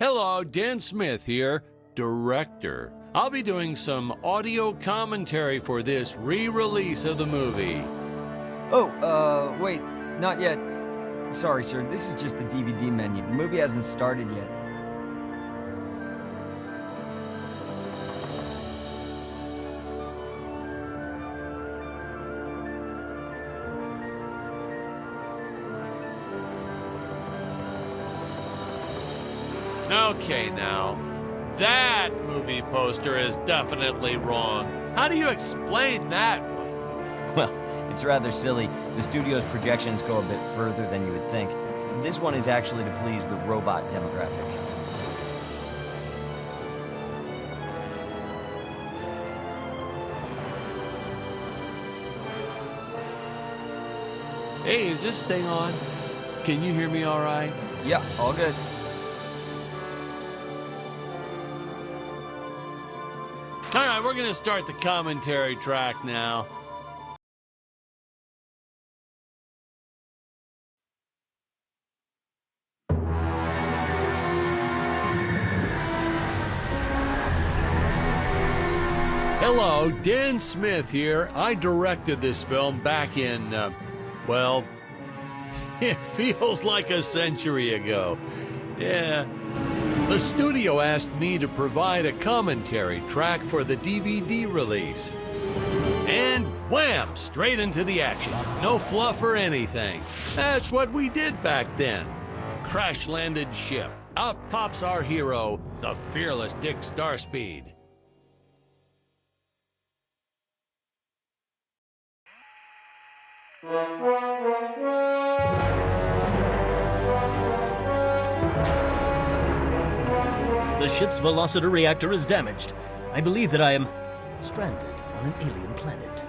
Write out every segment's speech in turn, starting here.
Hello, Dan Smith here, director. I'll be doing some audio commentary for this re-release of the movie. Oh, wait, not yet. Sorry, sir, this is just the DVD menu. The movie hasn't started yet. Okay, now, that movie poster is definitely wrong. How do you explain that one? Well, it's rather silly. The studio's projections go a bit further than you would think. This one is actually to please the robot demographic. Hey, is this thing on? Can you hear me all right? Yeah, all good. All right, we're gonna start the commentary track now. Hello, Dan Smith here. I directed this film back in, well, it feels like a century ago. Yeah. The studio asked me to provide a commentary track for the DVD release. And wham! Straight into the action. No fluff or anything. That's what we did back then. Crash-landed ship. Out pops our hero, the fearless Dick Starspeed. The ship's velocity reactor is damaged. I believe that I am stranded on an alien planet.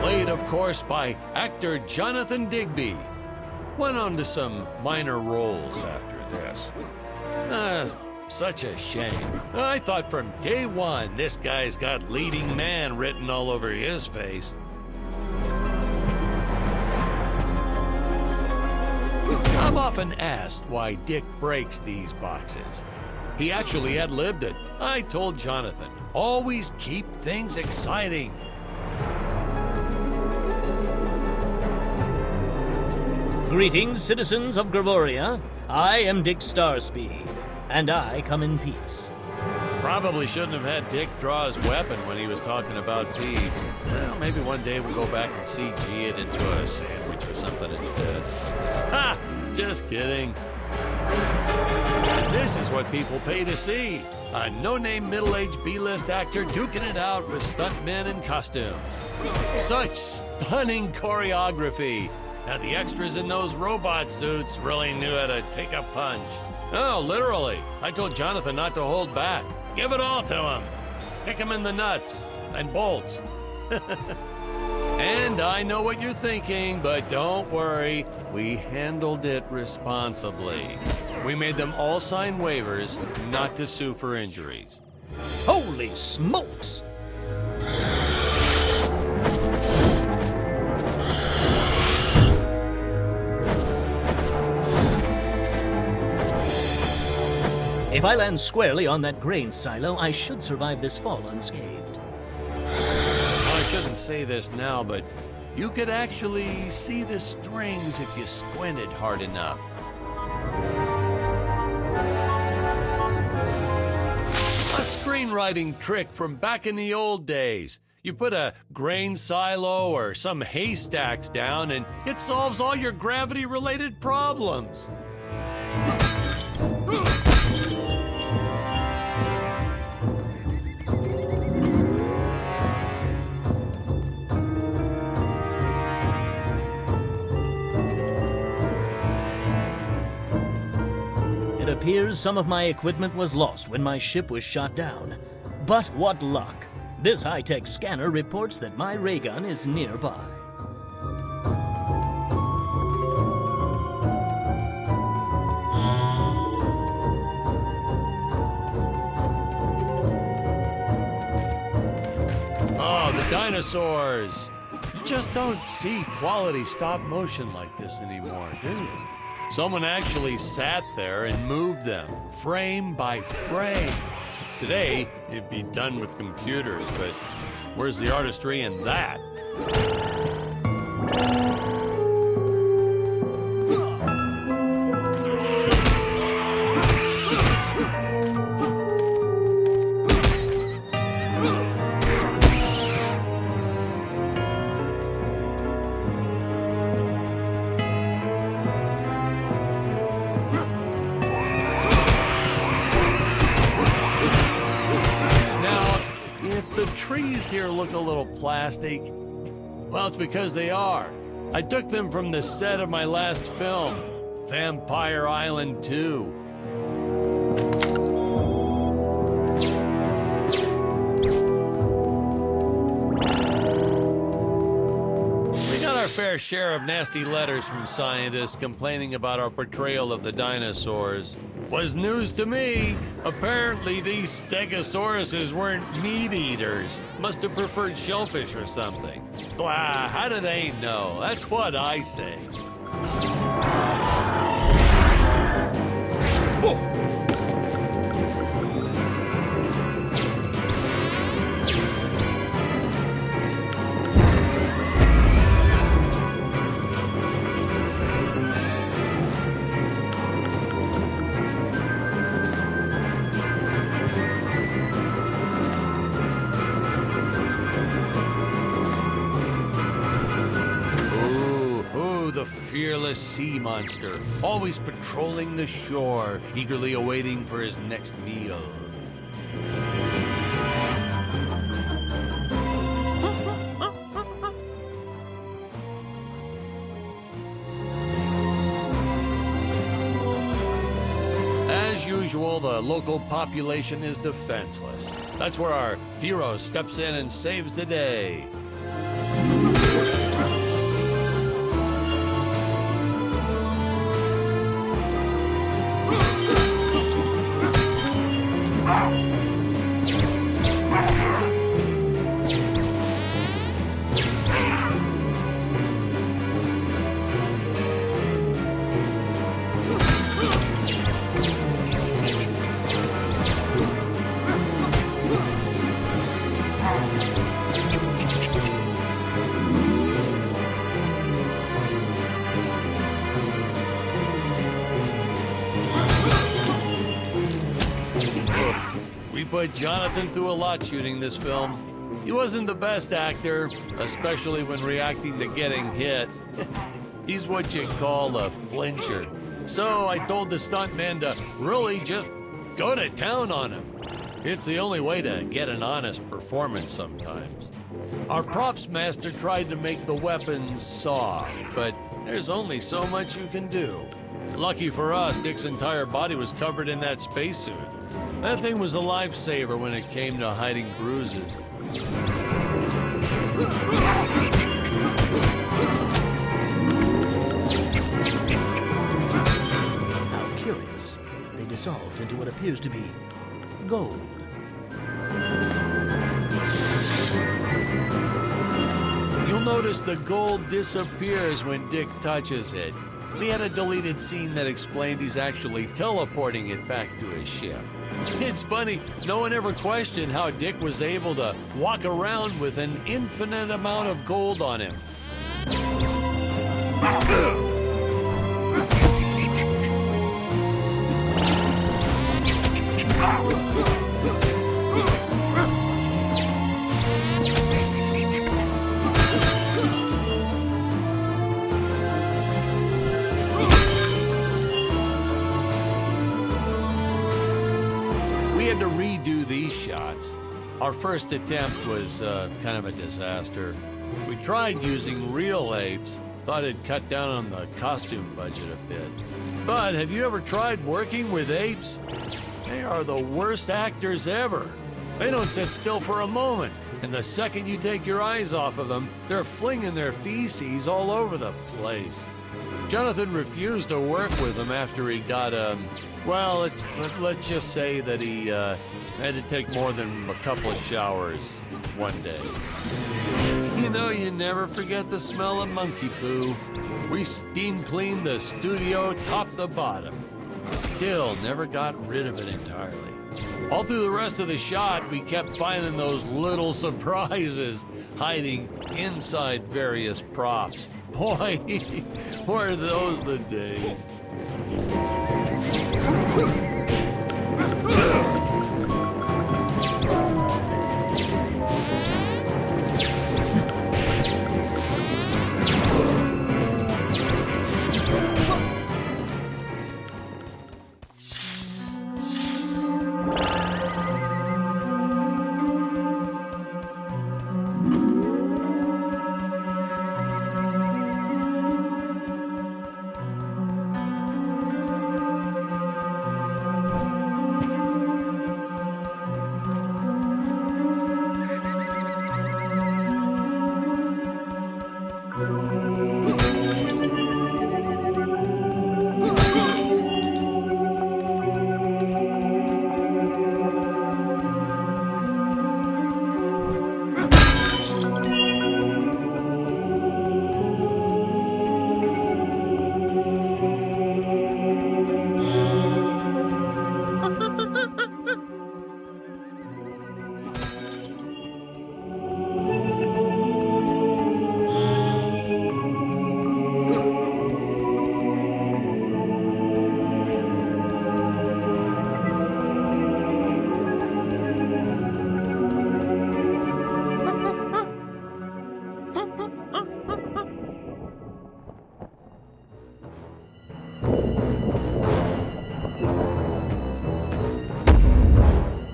Played, of course, by actor Jonathan Digby. Went on to some minor roles after this. Such a shame. I thought from day one this guy's got leading man written all over his face. I'm often asked why Dick breaks these boxes. He actually ad-libbed it. I told Jonathan, always keep things exciting. Greetings, citizens of Gravoria. I am Dick Starspeed, and I come in peace. Probably shouldn't have had Dick draw his weapon when he was talking about thieves. Well, maybe one day we'll go back and CG it into a sandwich or something instead. Ha! Just kidding. This is what people pay to see. A no-name middle-aged B-list actor duking it out with stuntmen in costumes. Such stunning choreography. Now the extras in those robot suits really knew how to take a punch. Oh, literally. I told Jonathan not to hold back. Give it all to him. Kick him in the nuts and bolts. And I know what you're thinking, but don't worry. We handled it responsibly. We made them all sign waivers not to sue for injuries. Holy smokes! If I land squarely on that grain silo, I should survive this fall unscathed. I shouldn't say this now, but you could actually see the strings if you squinted hard enough. A screenwriting trick from back in the old days. You put a grain silo or some haystacks down and it solves all your gravity-related problems. It appears some of my equipment was lost when my ship was shot down. But what luck! This high-tech scanner reports that my ray gun is nearby. Oh, the dinosaurs! You just don't see quality stop motion like this anymore, do you? Someone actually sat there and moved them, frame by frame. Today, it'd be done with computers, but where's the artistry in that? Trees here look a little plastic. Well, it's because they are. I took them from the set of my last film, Vampire Island 2. We got our fair share of nasty letters from scientists complaining about our portrayal of the dinosaurs. Was news to me. Apparently, these stegosauruses weren't meat eaters. Must have preferred shellfish or something. Wow, how do they know? That's what I say. Whoa. The fearless sea monster, always patrolling the shore, eagerly awaiting for his next meal. As usual, the local population is defenseless. That's where our hero steps in and saves the day. We put Jonathan through a lot shooting this film. He wasn't the best actor, especially when reacting to getting hit. He's what you call a flincher. So I told the stuntman to really just go to town on him. It's the only way to get an honest performance sometimes. Our props master tried to make the weapons soft, but there's only so much you can do. Lucky for us, Dick's entire body was covered in that spacesuit. That thing was a lifesaver when it came to hiding bruises. How curious. They dissolved into what appears to be gold. You'll notice the gold disappears when Dick touches it. We had a deleted scene that explained he's actually teleporting it back to his ship. It's funny, no one ever questioned how Dick was able to walk around with an infinite amount of gold on him. We had to redo these shots. Our first attempt was kind of a disaster. We tried using real apes, thought it'd cut down on the costume budget a bit. But have you ever tried working with apes? They are the worst actors ever. They don't sit still for a moment, and the second you take your eyes off of them, they're flinging their feces all over the place. Jonathan refused to work with them after he got, well, let's just say that he had to take more than a couple of showers one day. You know, you never forget the smell of monkey poo. We steam cleaned the studio top to bottom. Still never got rid of it entirely. All through the rest of the shot, we kept finding those little surprises hiding inside various props. Boy, were those the days.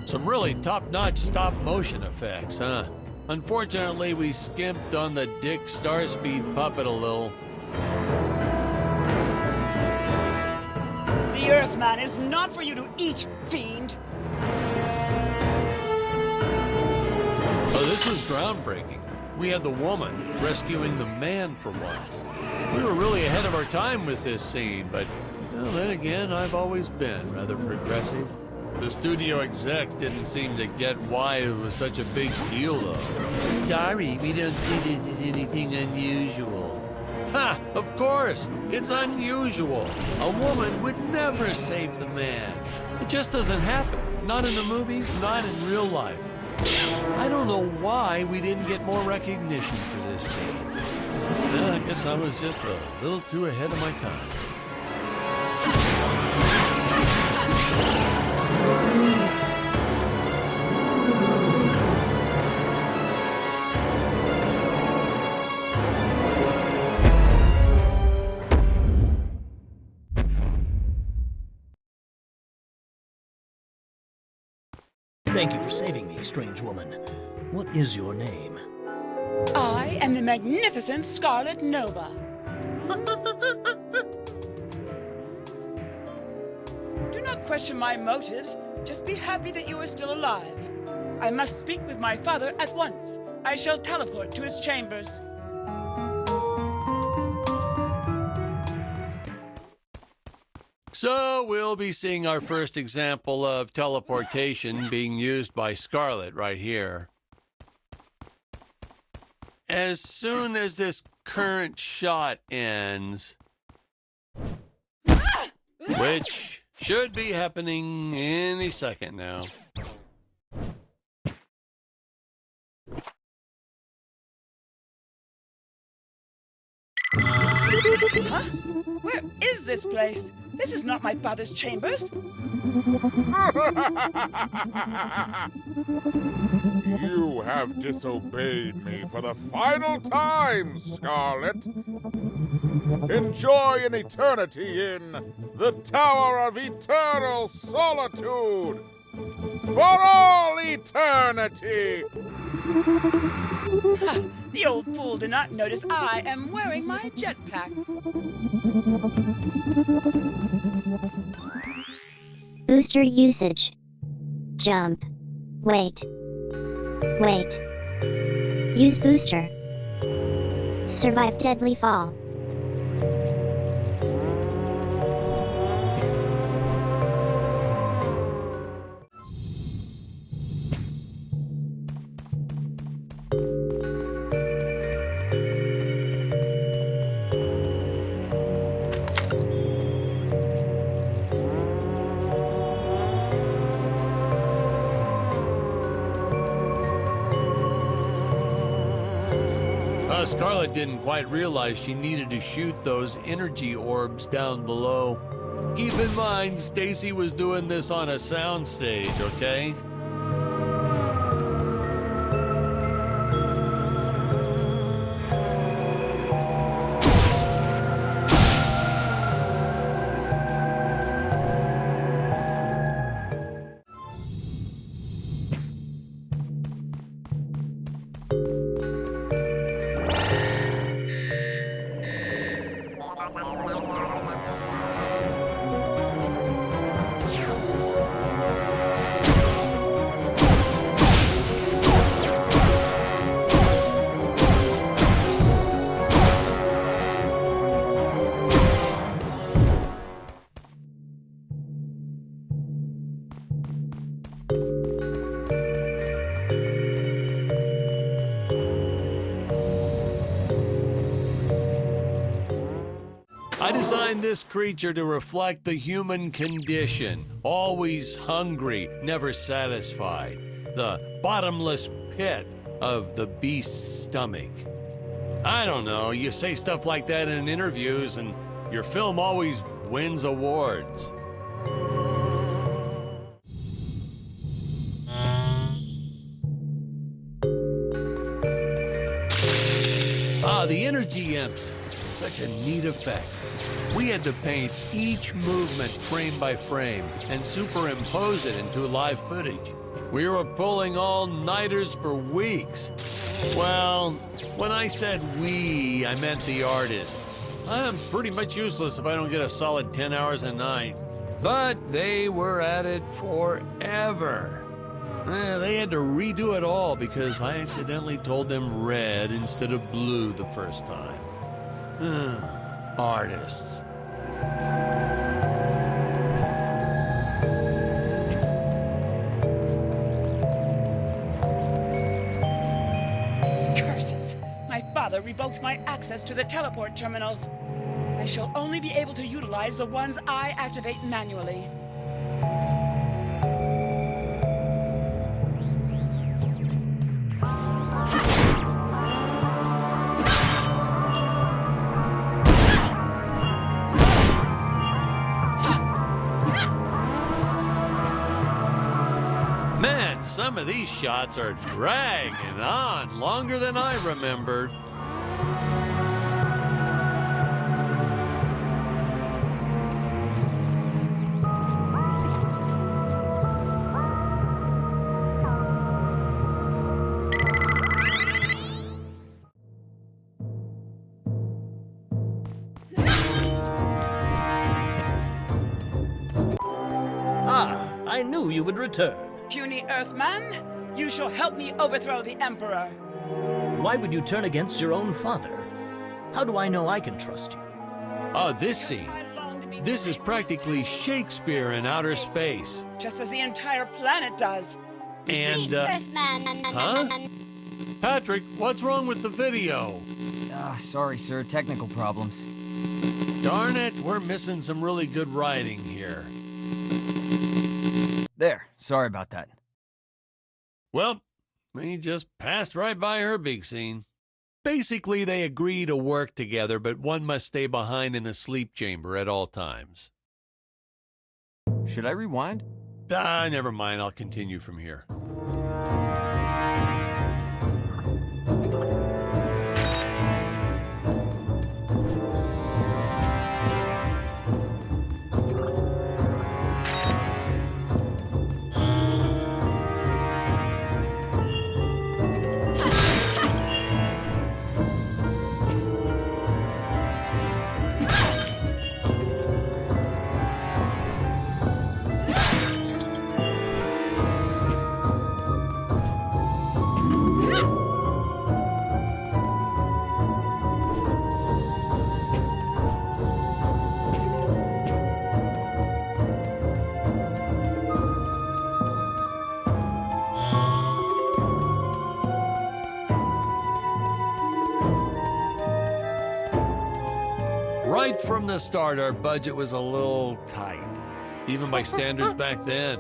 Some really top-notch stop-motion effects, huh? Unfortunately, we skimped on the Dick Starspeed puppet a little. The Earthman is not for you to eat, fiend! Oh, this was groundbreaking. We had the woman rescuing the man for once. We were really ahead of our time with this scene, but well, then again, I've always been rather progressive. The studio execs didn't seem to get why it was such a big deal, though. Sorry, we don't see this as anything unusual. Ha! Of course! It's unusual. A woman would never save the man. It just doesn't happen. Not in the movies, not in real life. I don't know why we didn't get more recognition for this scene. Well, I guess I was just a little too ahead of my time. Thank you for saving me, strange woman. What is your name? I am the magnificent Scarlet Nova. Do not question my motives. Just be happy that you are still alive. I must speak with my father at once. I shall teleport to his chambers. So we'll be seeing our first example of teleportation being used by Scarlet right here. As soon as this current shot ends, which should be happening any second now. Huh? Where is this place? This is not my father's chambers. You have disobeyed me for the final time, Scarlet. Enjoy an eternity in the Tower of Eternal Solitude. For all eternity! Ha! The old fool did not notice I am wearing my jetpack. Booster usage. Jump. Wait. Wait. Use booster. Survive deadly fall. Scarlett didn't quite realize she needed to shoot those energy orbs down below. Keep in mind, Stacy was doing this on a soundstage, okay? I designed this creature to reflect the human condition. Always hungry, never satisfied. The bottomless pit of the beast's stomach. I don't know, you say stuff like that in interviews and your film always wins awards. The energy imps. Such a neat effect. We had to paint each movement frame by frame and superimpose it into live footage. We were pulling all-nighters for weeks. Well, when I said we, I meant the artists. I'm pretty much useless if I don't get a solid 10 hours a night. But they were at it forever. They had to redo it all because I accidentally told them red instead of blue the first time. Artists. Curses! My father revoked my access to the teleport terminals. I shall only be able to utilize the ones I activate manually. Man, some of these shots are dragging on longer than I remembered. I knew you would return. Puny Earthman, you shall help me overthrow the Emperor. Why would you turn against your own father? How do I know I can trust you? Oh, this scene. This is practically Shakespeare in outer space. Just as the entire planet does. And, huh? Patrick, what's wrong with the video? Sorry, sir. Technical problems. Darn it, we're missing some really good writing here. There. Sorry about that. Well, we just passed right by her big scene. Basically, they agree to work together, but one must stay behind in the sleep chamber at all times. Should I rewind? Never mind. I'll continue from here. Right from the start, our budget was a little tight, even by standards back then.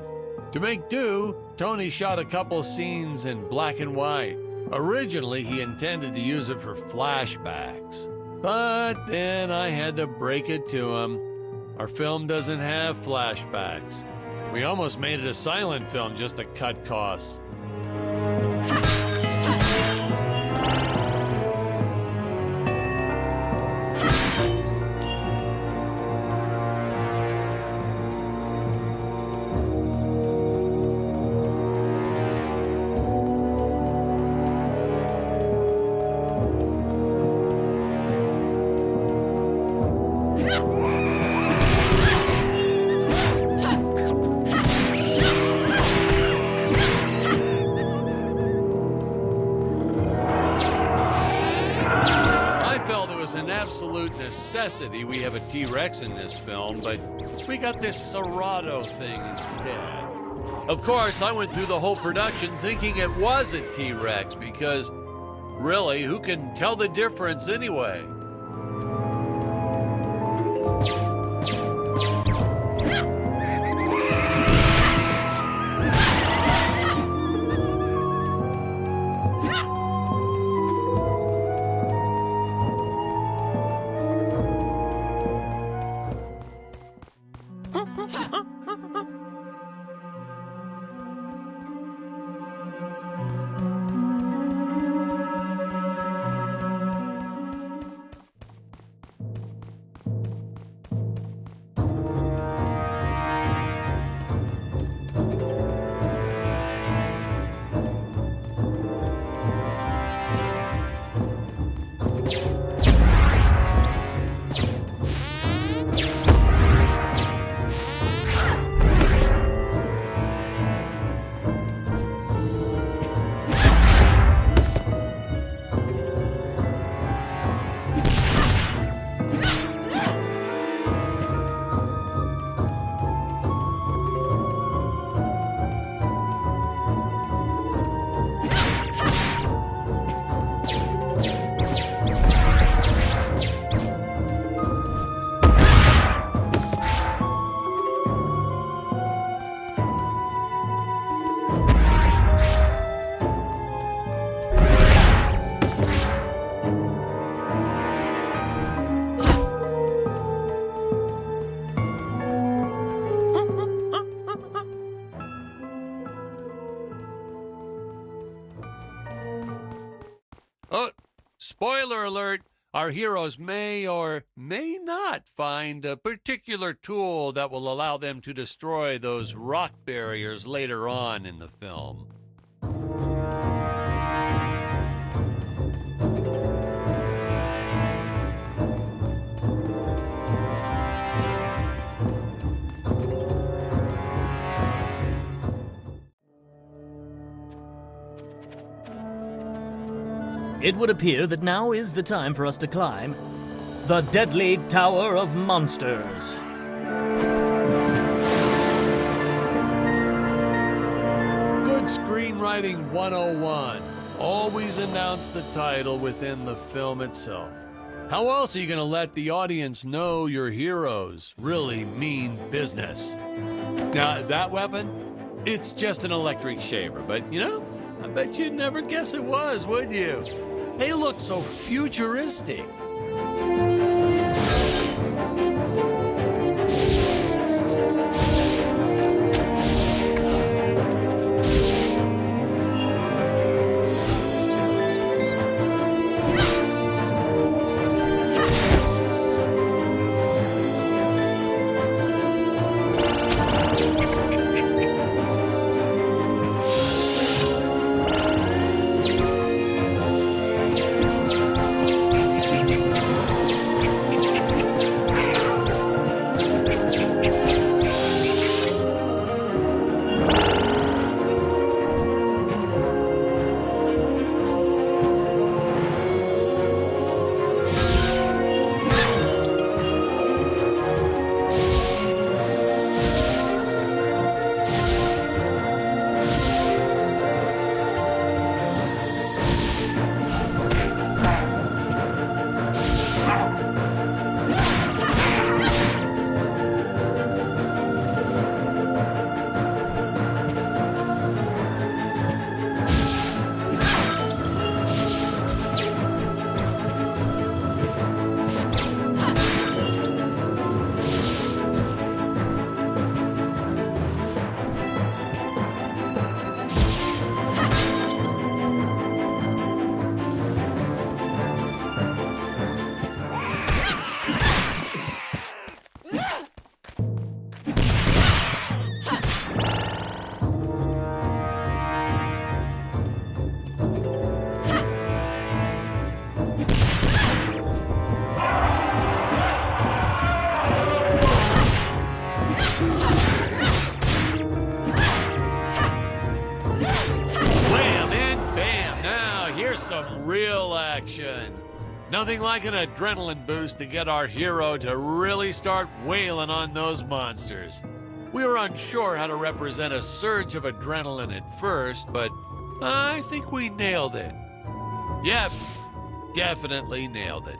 To make do, Tony shot a couple scenes in black and white. Originally, he intended to use it for flashbacks. But then I had to break it to him. Our film doesn't have flashbacks. We almost made it a silent film just to cut costs. An absolute necessity we have a T-Rex in this film, but we got this Serato thing instead. Of course, I went through the whole production thinking it was a T-Rex because, really, who can tell the difference anyway? Oh, spoiler alert, our heroes may or may not find a particular tool that will allow them to destroy those rock barriers later on in the film. It would appear that now is the time for us to climb the Deadly Tower of Monsters. Good screenwriting 101. Always announce the title within the film itself. How else are you going to let the audience know your heroes really mean business? Now, that weapon, it's just an electric shaver, but you know, I bet you'd never guess it was, would you? They look so futuristic. some real action. Nothing like an adrenaline boost to get our hero to really start wailing on those monsters. We were unsure how to represent a surge of adrenaline at first, but I think we nailed it. Yep, definitely nailed it.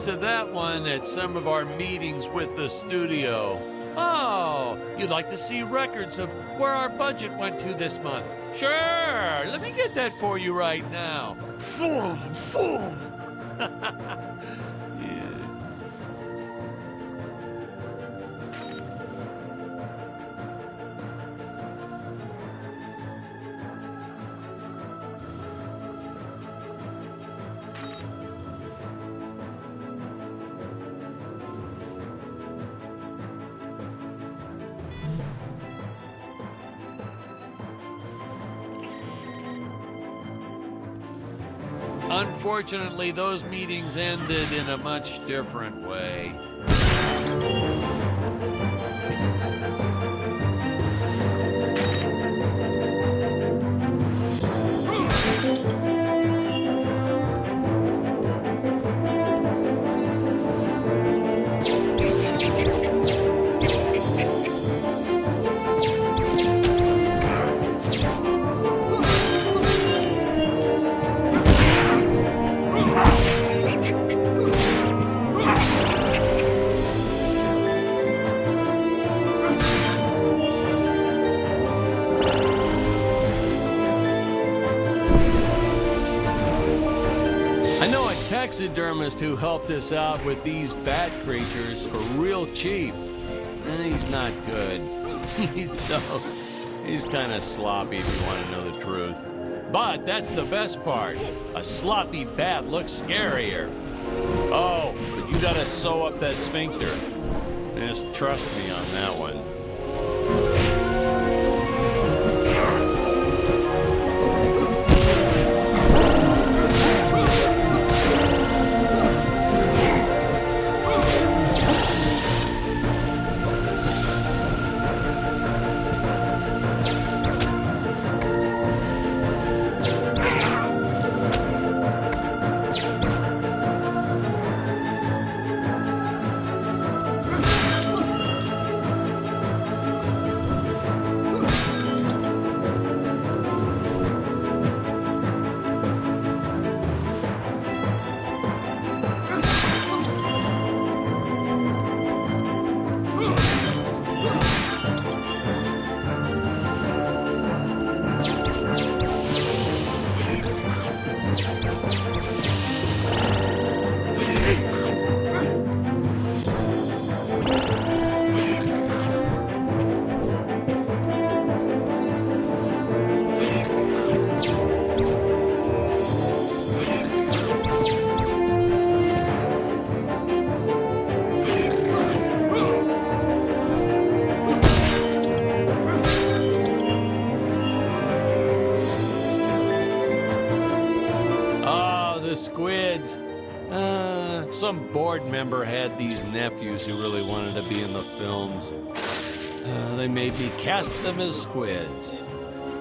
Of that one at some of our meetings with the studio. Oh, you'd like to see records of where our budget went to this month? Sure, let me get that for you right now. Boom, boom. Unfortunately, those meetings ended in a much different way. Taxidermist who helped us out with these bat creatures for real cheap. And he's not good. He's kind of sloppy if you want to know the truth. But that's the best part. A sloppy bat looks scarier. Oh, but you gotta sew up that sphincter. Just trust me on that one. Some board member had these nephews who really wanted to be in the films. They made me cast them as squids.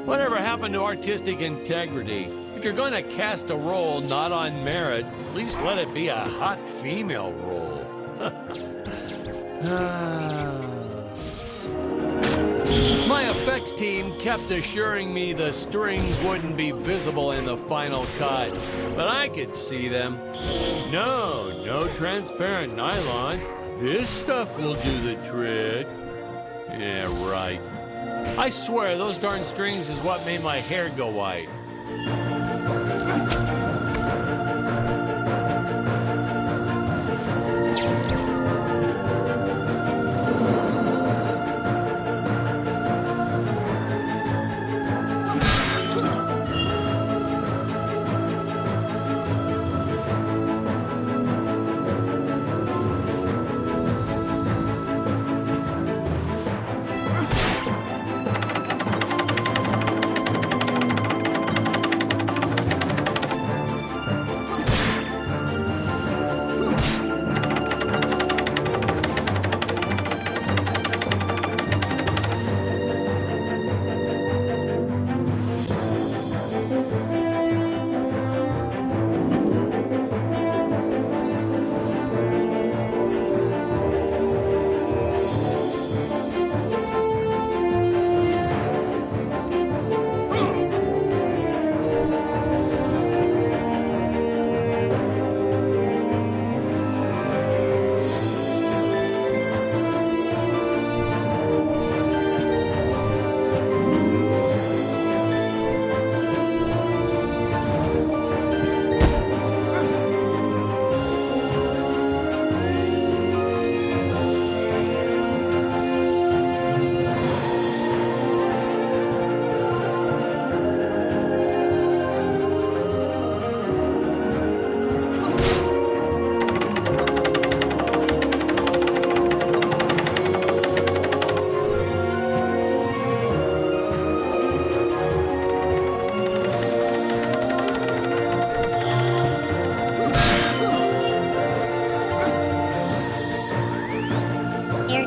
Whatever happened to artistic integrity? If you're going to cast a role not on merit, at least let it be a hot female role. My effects team kept assuring me the strings wouldn't be visible in the final cut, but I could see them. No transparent nylon. This stuff will do the trick. Yeah, right. I swear, those darn strings is what made my hair go white.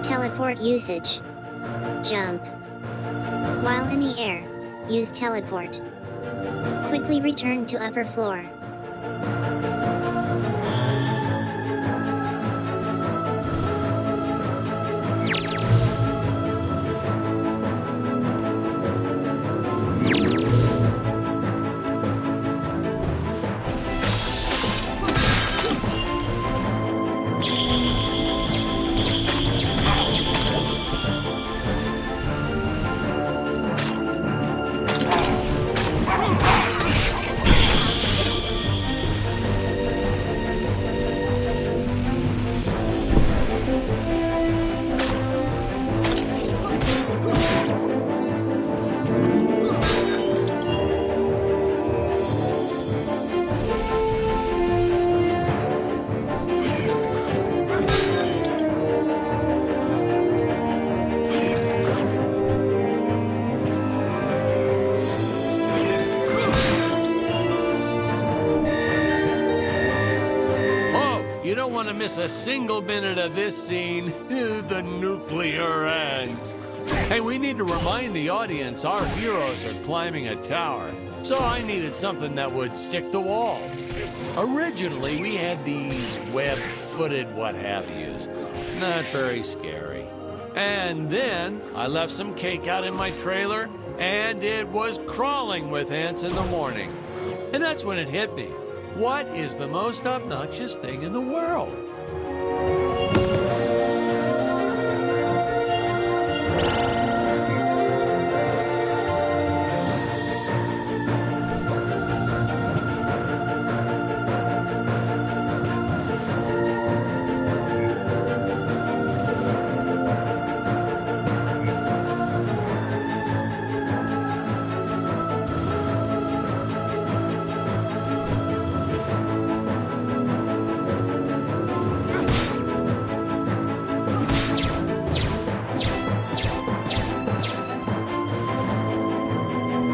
Teleport usage. Jump. While in the air, use teleport. Quickly return to upper floor. You don't want to miss a single minute of this scene. The nuclear ends. Hey, we need to remind the audience our heroes are climbing a tower. So I needed something that would stick to walls. Originally, we had these web-footed what-have-yous. Not very scary. And then I left some cake out in my trailer, and it was crawling with ants in the morning. And that's when it hit me. What is the most obnoxious thing in the world?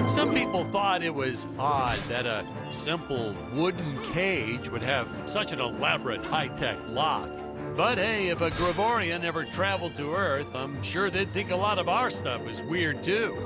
Some people thought it was odd that a simple wooden cage would have such such an elaborate high-tech lock. But hey, if a Gregorian ever traveled to Earth, I'm sure they'd think a lot of our stuff is weird too.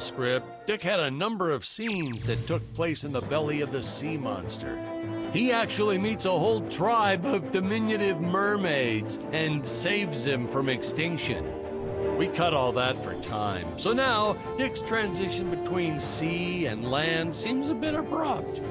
Script, Dick had a number of scenes that took place in the belly of the sea monster. He actually meets a whole tribe of diminutive mermaids and saves them from extinction. We cut all that for time, so now Dick's transition between sea and land seems a bit abrupt.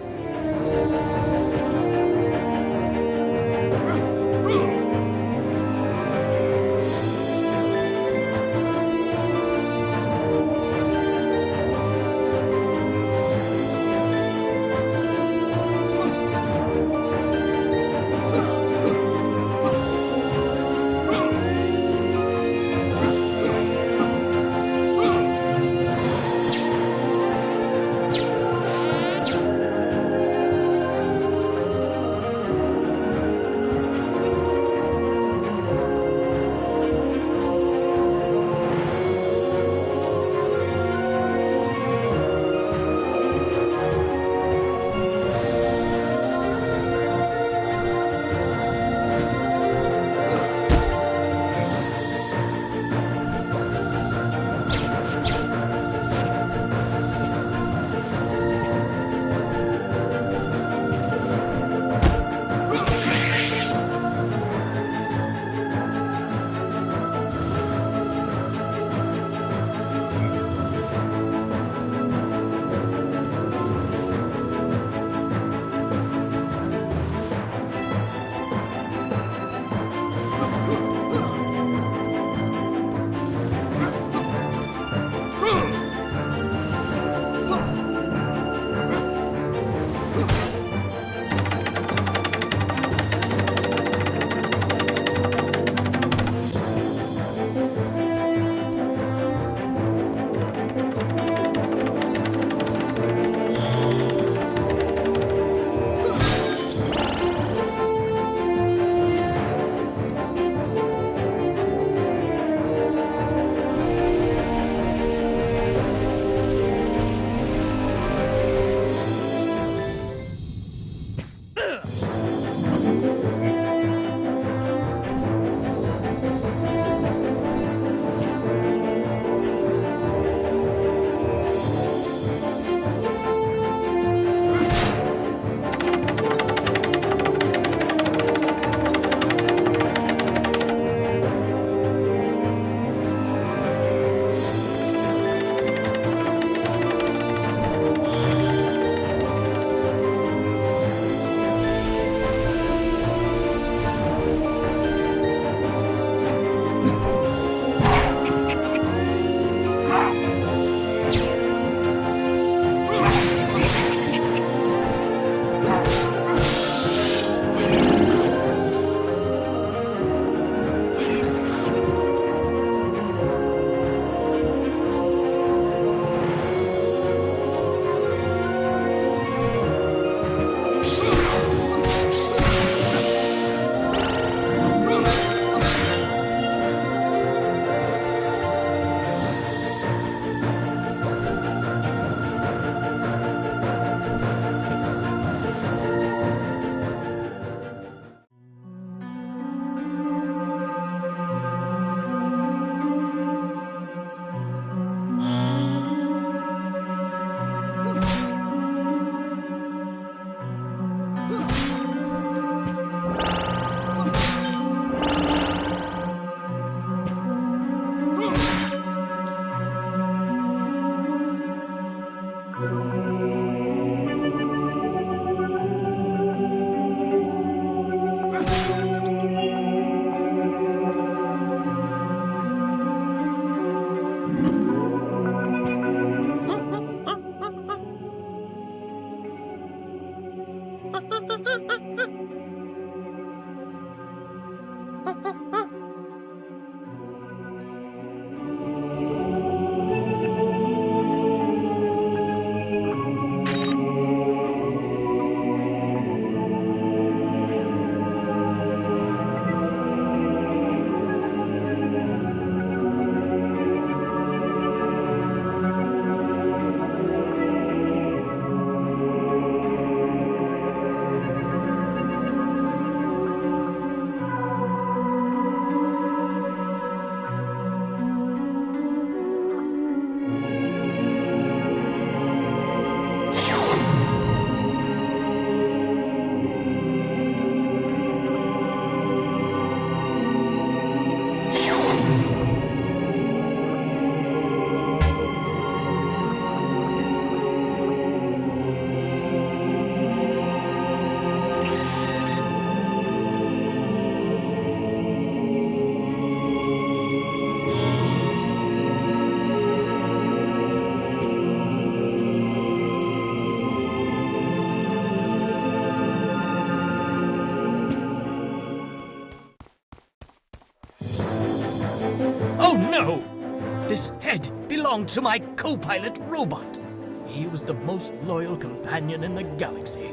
Oh no! This head belonged to my co-pilot robot. He was the most loyal companion in the galaxy.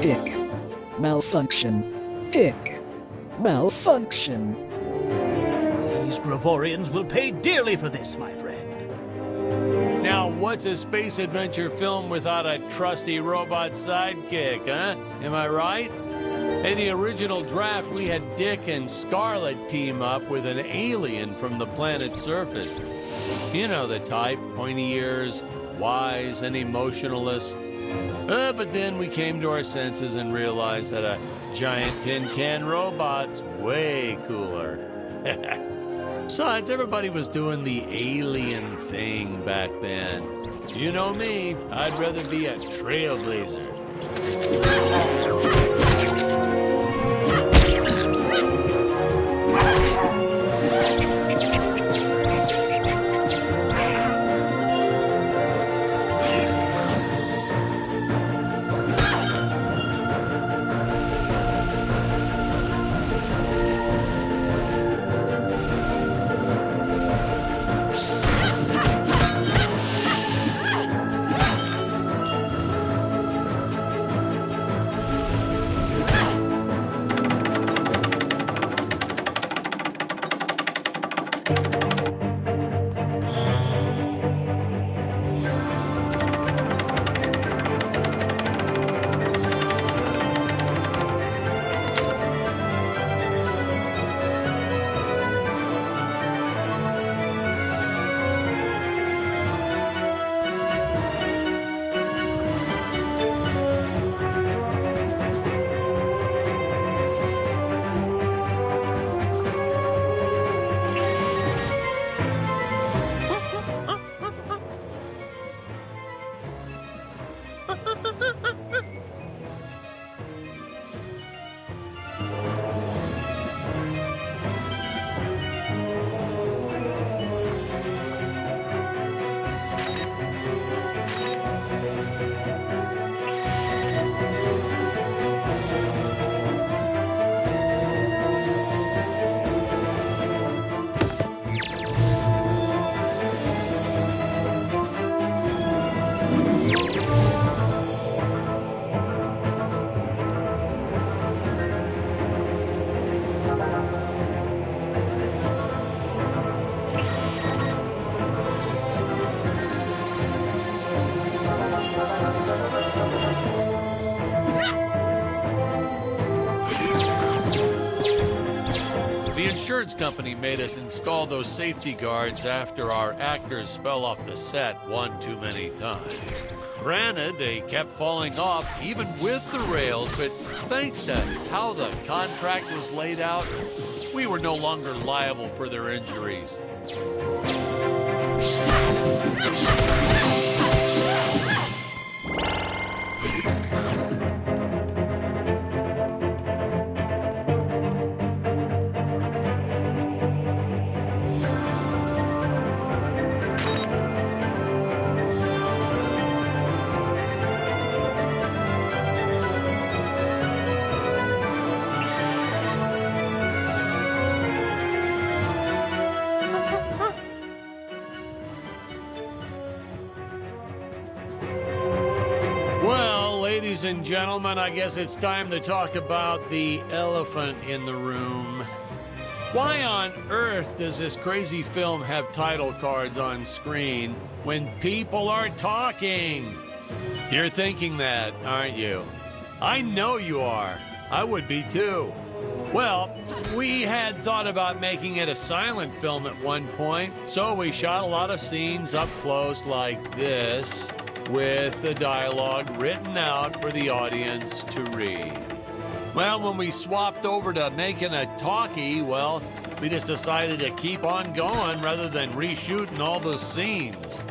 Dick. Malfunction. Dick. Malfunction. These Gravorians will pay dearly for this, my friend. Now, what's a space adventure film without a trusty robot sidekick, huh? Am I right? In the original draft, we had Dick and Scarlet team up with an alien from the planet's surface. You know the type, pointy ears, wise and emotionless. But then we came to our senses and realized that a giant tin can robot's way cooler. Besides, everybody was doing the alien thing back then. You know me, I'd rather be a trailblazer. The insurance company made us install those safety guards after our actors fell off the set one too many times. Granted, they kept falling off even with the rails, but thanks to how the contract was laid out, we were no longer liable for their injuries. Well, ladies and gentlemen, I guess it's time to talk about the elephant in the room. Why on earth does this crazy film have title cards on screen when people are talking? You're thinking that, aren't you? I know you are. I would be too. Well, we had thought about making it a silent film at one point, so we shot a lot of scenes up close like this, with the dialogue written out for the audience to read. Well, when we swapped over to making a talkie, well, we just decided to keep on going rather than reshooting all those scenes.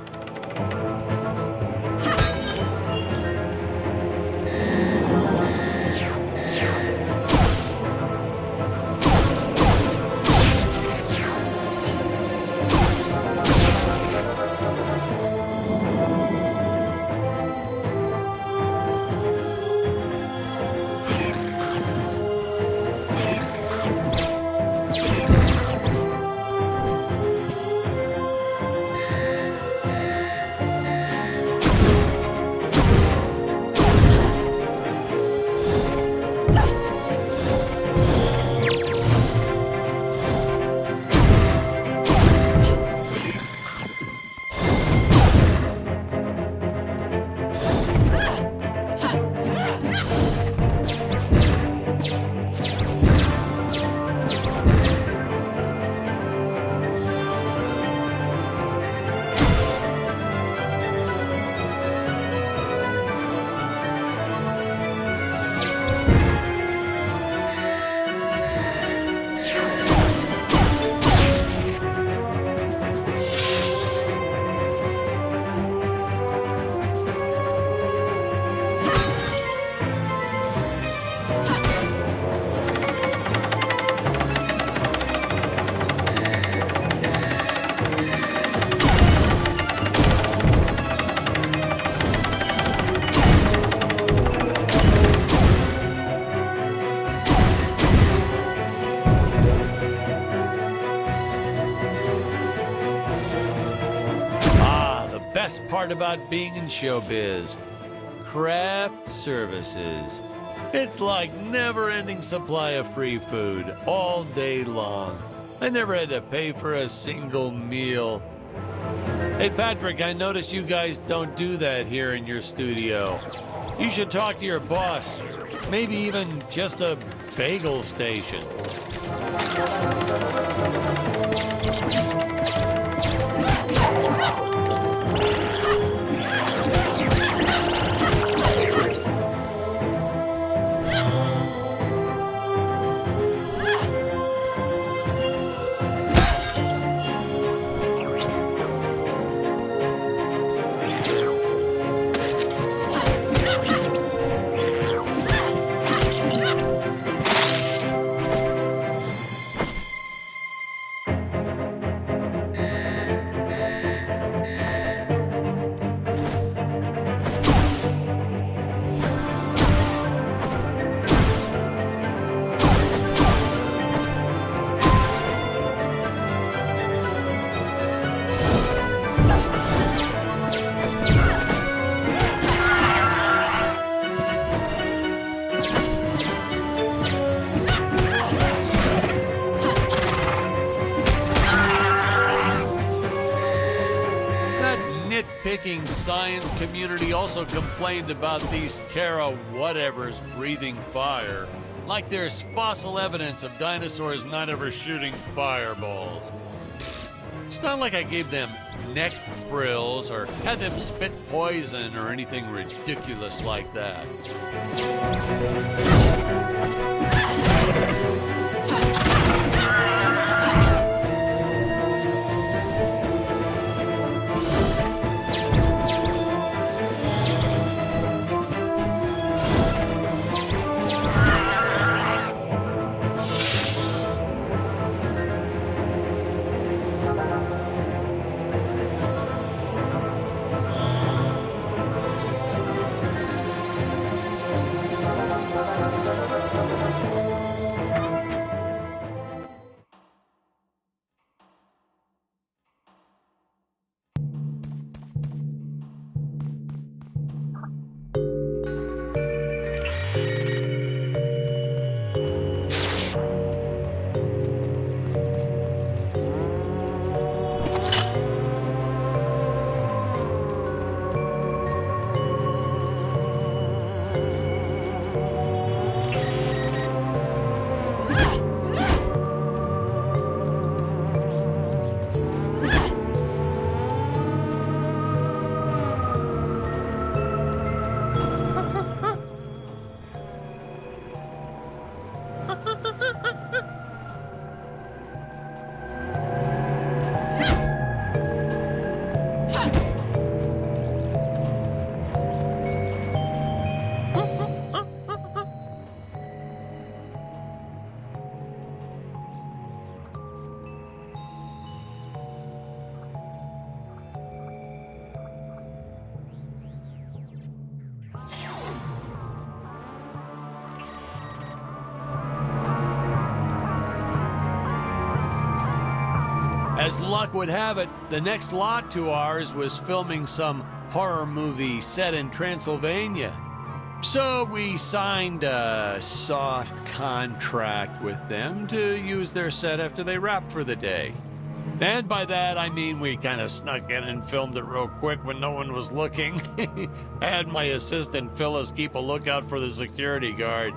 best part about being in showbiz. Craft services. It's like never-ending supply of free food all day long. I never had to pay for a single meal. Hey, Patrick, I noticed you guys don't do that here in your studio. You should talk to your boss. Maybe even just a bagel station. Nitpicking science community also complained about these Terra whatevers breathing fire. Like there's fossil evidence of dinosaurs not ever shooting fireballs. It's not like I gave them neck frills or had them spit poison or anything ridiculous like that. As luck would have it, the next lot to ours was filming some horror movie set in Transylvania. So we signed a soft contract with them to use their set after they wrapped for the day. And by that, I mean we kind of snuck in and filmed it real quick when no one was looking. I had my assistant Phyllis keep a lookout for the security guard.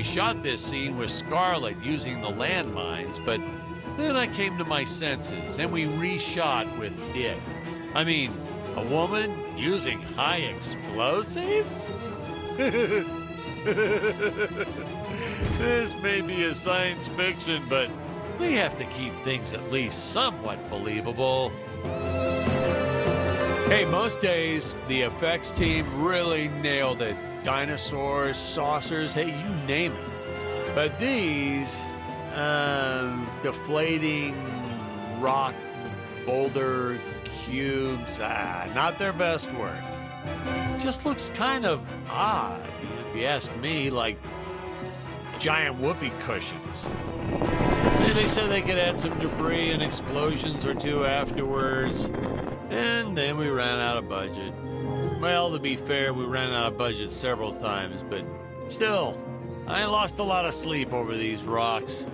we shot this scene with Scarlett using the landmines, but then I came to my senses and we reshot with Dick. I mean, a woman using high explosives? This may be a science fiction, but we have to keep things at least somewhat believable. Hey, most days, the effects team really nailed it. Dinosaurs, saucers, hey, you name it. But these, deflating rock, boulder, cubes, not their best work. Just looks kind of odd, if you ask me, like giant whoopee cushions. They said they could add some debris and explosions or two afterwards, and then we ran out of budget. Well, to be fair, we ran out of budget several times, but still, I lost a lot of sleep over these rocks.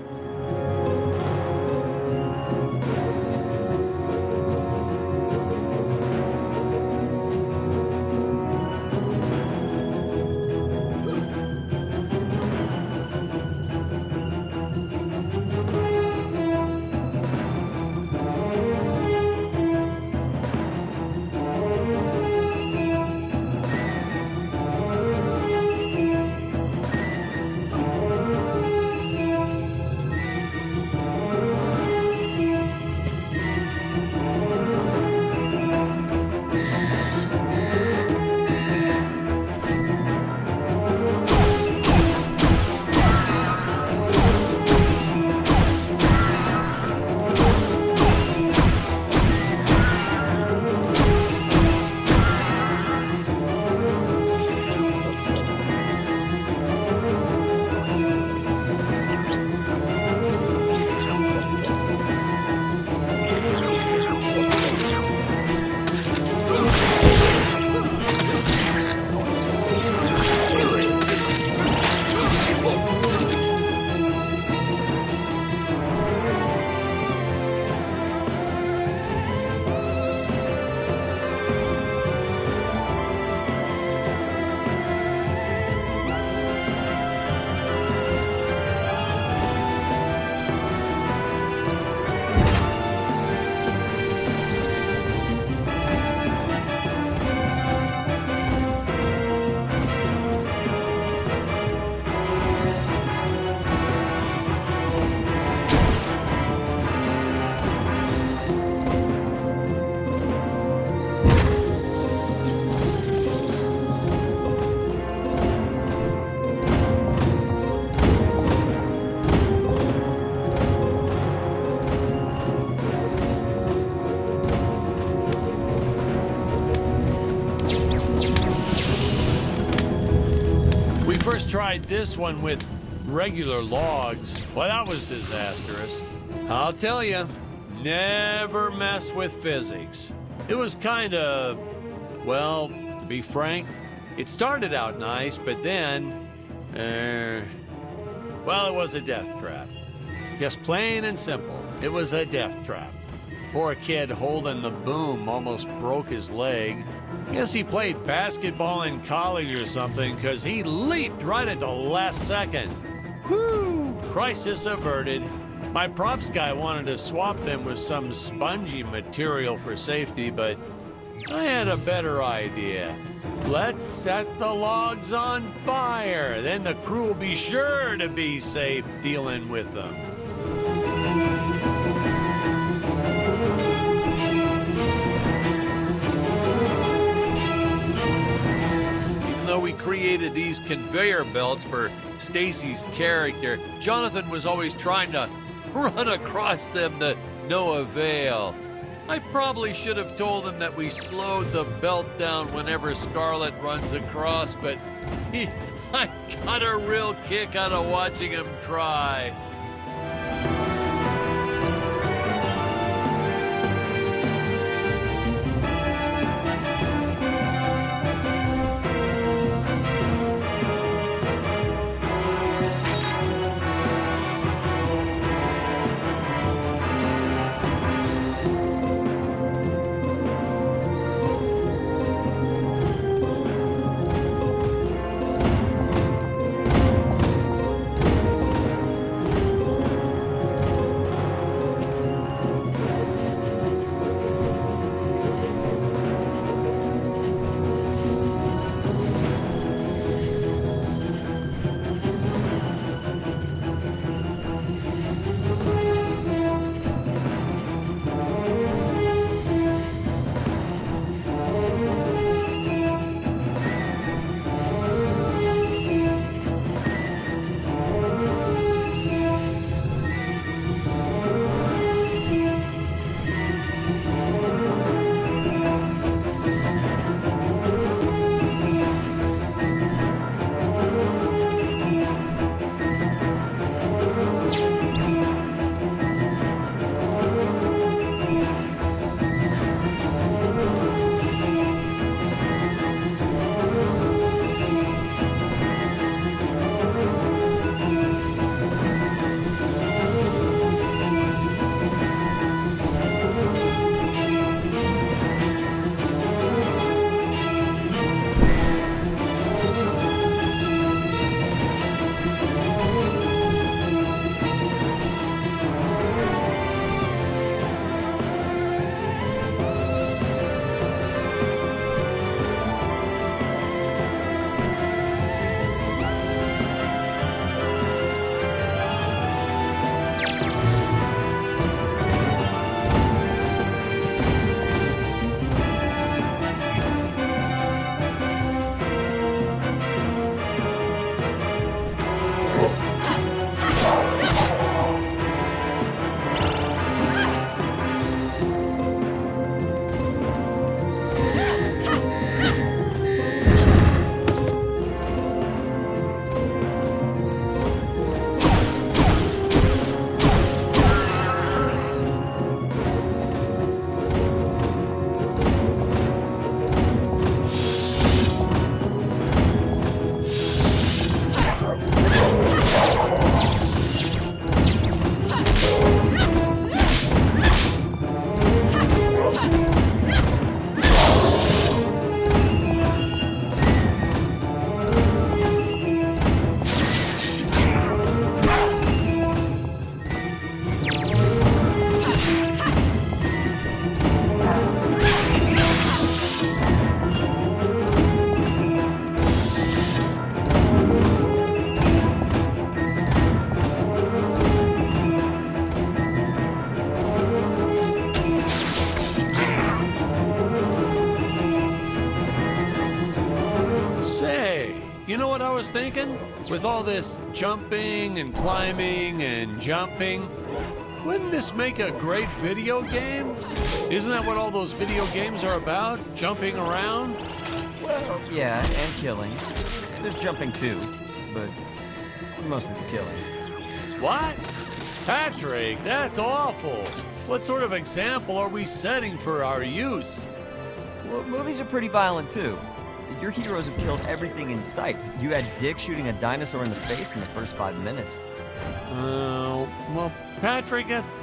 First tried this one with regular logs. Well, that was disastrous. I'll tell you, never mess with physics. It was kind of, well, to be frank, it started out nice, but then, well, it was a death trap. Just plain and simple, it was a death trap. Poor kid holding the boom almost broke his leg. Guess he played basketball in college or something, because he leaped right at the last second. Whew! Crisis averted. My props guy wanted to swap them with some spongy material for safety, but I had a better idea. Let's set the logs on fire. Then the crew will be sure to be safe dealing with them. Though we created these conveyor belts for Stacy's character, Jonathan was always trying to run across them to no avail. I probably should have told him that we slowed the belt down whenever Scarlett runs across, but I got a real kick out of watching him try. Say, you know what I was thinking? With all this jumping and climbing and jumping, wouldn't this make a great video game? Isn't that what all those video games are about? Jumping around? Well, yeah, and killing. There's jumping too, but mostly the killing. What? Patrick, that's awful. What sort of example are we setting for our youth? Well, movies are pretty violent too. Your heroes have killed everything in sight. You had Dick shooting a dinosaur in the face in the first 5 minutes. Well, Patrick, that's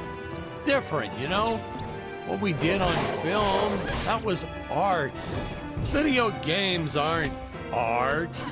different, you know? What we did on film, that was art. Video games aren't art.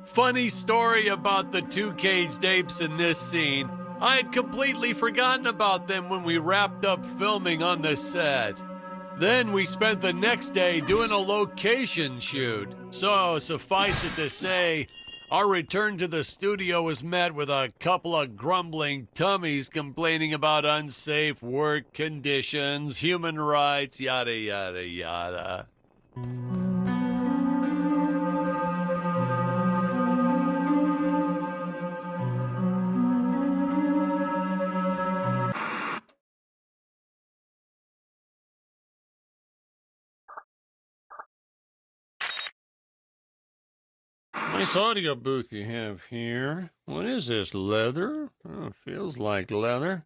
Funny story about the two caged apes in this scene. I had completely forgotten about them when we wrapped up filming on the set. Then we spent the next day doing a location shoot. So, suffice it to say, our return to the studio was met with a couple of grumbling tummies complaining about unsafe work conditions, human rights, yada, yada, yada. Nice audio booth you have here. What is this, leather? Oh, feels like leather.